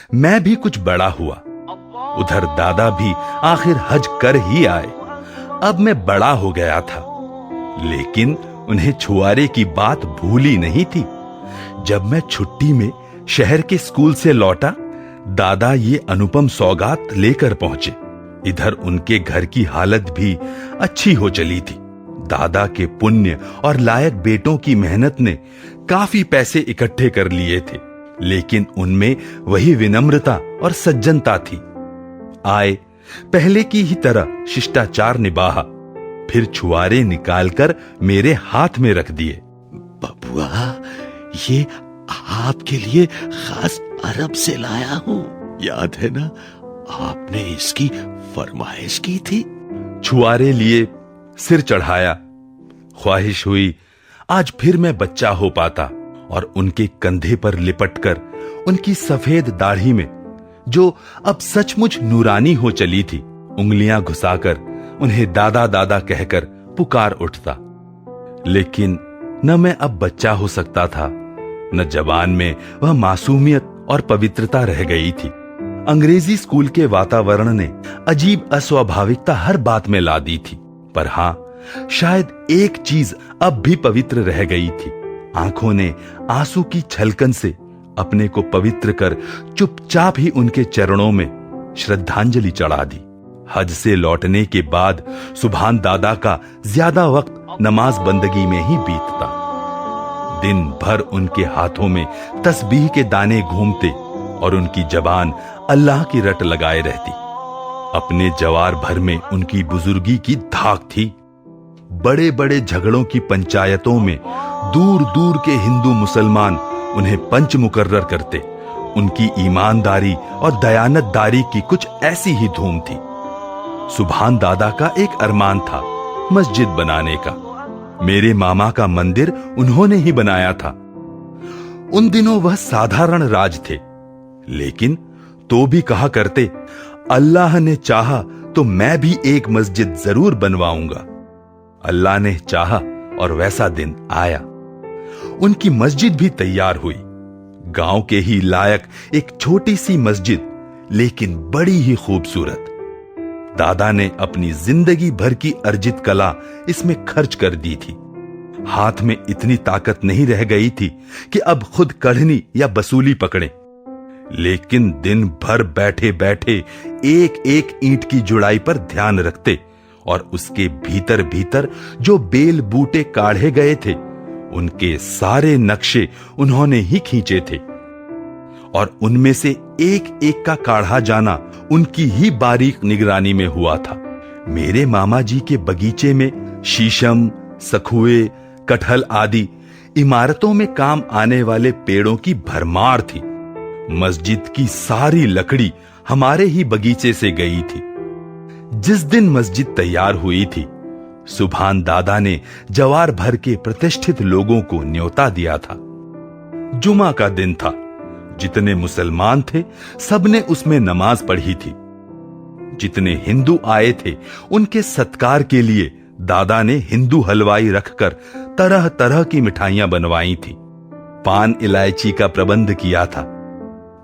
मैं भी कुछ बड़ा हुआ। उधर दादा भी आखिर हज कर ही आए। अब मैं बड़ा हो गया था, लेकिन उन्हें छुआरे की बात भूली नहीं थी। जब मैं छुट्टी में शहर के स्कूल से लौटा, दादा ये अनुपम सौगात लेकर पहुंचे। इधर उनके घर की हालत भी अच्छी हो चली थी। दादा के पुण्य और लायक बेटों की मेहनत ने काफी पैसे इकट्ठे कर लिए थे, लेकिन उनमें वही विनम्रता और सज्जनता थी। आए, पहले की ही तरह शिष्टाचार निभाया, फिर छुआरे निकालकर मेरे हाथ में रख दिए। बबुआ, ये आपके लिए खास अरब से लाया हूं। याद है ना, आपने इसकी फरमाइश की थी। छुआरे लिए, सिर चढ़ाया। ख्वाहिश हुई आज फिर मैं बच्चा हो पाता और उनके कंधे पर लिपटकर उनकी सफेद दाढ़ी में, जो अब सचमुच नूरानी हो चली थी, उंगलियां घुसाकर उन्हें दादा दादा कहकर पुकार उठता। लेकिन न मैं अब बच्चा हो सकता था, न जबान में वह मासूमियत और पवित्रता रह गई थी। अंग्रेजी स्कूल के वातावरण ने अजीब अस्वाभाविकता हर बात में ला दी थी। पर हां, शायद एक चीज अब भी पवित्र रह गई थी। आंखों ने आंसू की छलकन से अपने को पवित्र कर चुपचाप ही उनके चरणों में श्रद्धांजलि चढ़ा दी। हज से लौटने के बाद सुभान दादा का ज्यादा वक्त नमाज बंदगी में ही बीतता। दिन भर उनके हाथों में तस्बीह के दाने घूमते और उनकी जबान अल्लाह की रट लगाए रहती। अपने जवार भर में उनकी बुजुर्गी की धाक थी। बड़े बड़े झगड़ों की पंचायतों में दूर दूर के हिंदू मुसलमान उन्हें पंच मुकर्रर करते। उनकी ईमानदारी और दयानतदारी की कुछ ऐसी ही धूम थी। सुभान दादा का एक अरमान था, मस्जिद बनाने का। मेरे मामा का मंदिर उन्होंने ही बनाया था। उन दिनों वह साधारण राज थे, लेकिन तो भी कहा करते, अल्लाह ने चाहा तो मैं भी एक मस्जिद जरूर बनवाऊंगा। अल्लाह ने चाहा और वैसा दिन आया। उनकी मस्जिद भी तैयार हुई। गांव के ही लायक एक छोटी सी मस्जिद, लेकिन बड़ी ही खूबसूरत। दादा ने अपनी जिंदगी भर की अर्जित कला इसमें खर्च कर दी थी। हाथ में इतनी ताकत नहीं रह गई थी कि अब खुद कढ़नी या बसूली पकड़े, लेकिन दिन भर बैठे बैठे एक एक ईंट की जुड़ाई पर ध्यान रखते और उसके भीतर भीतर जो बेल बूटे काढ़े गए थे, उनके सारे नक्शे उन्होंने ही खींचे थे और उनमें से एक एक का काढ़ा जाना उनकी ही बारीक निगरानी में हुआ था। मेरे मामा जी के बगीचे में शीशम, सखुए, कटहल आदि इमारतों में काम आने वाले पेड़ों की भरमार थी। मस्जिद की सारी लकड़ी हमारे ही बगीचे से गई थी। जिस दिन मस्जिद तैयार हुई थी, सुभान दादा ने जवार भर के प्रतिष्ठित लोगों को न्योता दिया था। जुमा का दिन था। जितने मुसलमान थे, सबने उसमें नमाज पढ़ी थी। जितने हिंदू आए थे, उनके सत्कार के लिए दादा ने हिंदू हलवाई रखकर तरह तरह की मिठाइयां बनवाई थी। पान इलायची का प्रबंध किया था।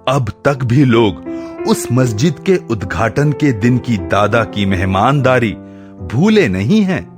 अब तक भी लोग उस मस्जिद के उद्घाटन के दिन की दादा की मेहमानदारी भूले नहीं हैं।